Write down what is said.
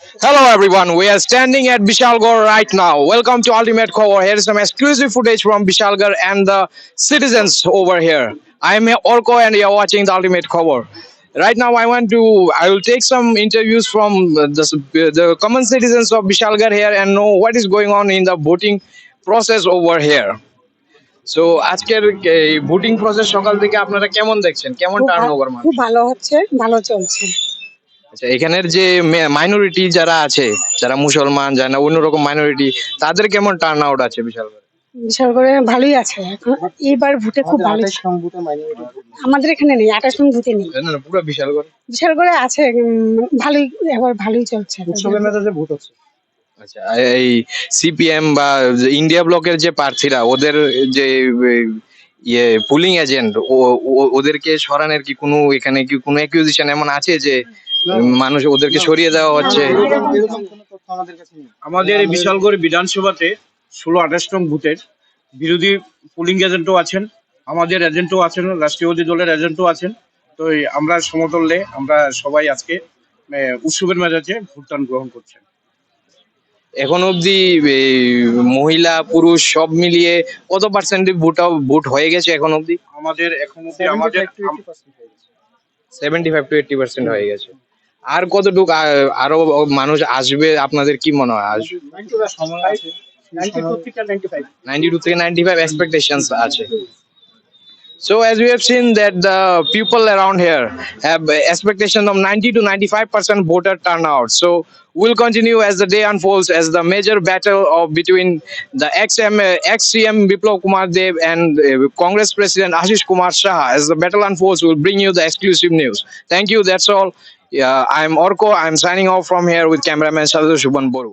Hello everyone, we are standing at Bishalgarh right now. Welcome to Ultimate Cover. Here is some exclusive footage from Bishalgarh and the citizens over here. I am Orko and you are watching the Ultimate Cover. Right now I will take some interviews from the common citizens of Bishalgarh here and know what is going on in the voting process over here. So আজকের voting process সকাল থেকে আপনারা কেমন দেখছেন, কেমন turnover খুব মানুষ? ভালো হচ্ছে, ভালো চলছে। আচ্ছা, এখানের যে মাইনরিটি যারা আছে, যারা মুসলমান, যারা অন্যরকম মাইনরিটি, তাদের কেমন টার্ন আউট আছে বিশাল করে? বিশাল করে ভালোই আছে এখন। এইবার ভোটে খুব ভালো আমাদের এখানে নেই, 28 নং ভোটে নেই। না না, পুরো বিশাল করে। বিশাল করে আছে, ভালোই, এবার ভালোই চলছে। উৎসবের মেজাজে ভোট হচ্ছে। আচ্ছা, এই সিপিএম বা ইন্ডিয়া ব্লকের যে প্রার্থীরা, ওদের যে পুলিং এজেন্ট, ওদেরকে সরানোর কি কোনো এখানে কি কোনো অ্যাকিউজিশন এমন আছে যে মানুষ ওদেরকে সরিয়ে দেওয়া হচ্ছে? আমাদের এই বিশালগড় বিধানসভাতে 16-28 নং বুথের বিরোধী পুলিং এজেন্টও আছেন, আমাদের এজেন্টও আছেন, রাষ্ট্রীয়বাদী দলের এজেন্টও আছেন। তো আমরা সমদলে আমরা সবাই আজকে উৎসবের মেজাজে ভোটদান গ্রহণ করছেন। এখন অবধি মহিলা পুরুষ সব মিলিয়ে কত পার্সেন্ট ভোট হয়ে গেছে এখন অবধি? আমাদের এখন অবধি আমাদের 75 to 80% হয়ে গেছে। আর কতটুকু আরো মানুষ আসবে আপনাদের কি মনে হয়? আসবে 92 থেকে 95 expectations আছে। So as we have seen that the people around here have expectation of 90 to 95% voter turnout. So we'll continue as the day unfolds as the major battle of between the ex-CM Biplab Kumar Dev and Congress President Ashish Kumar Shah. As the battle unfolds, we'll bring you the exclusive news. Thank you. That's all. I'm Orko. I'm signing off from here with cameraman Sadhu Shubhan Boru.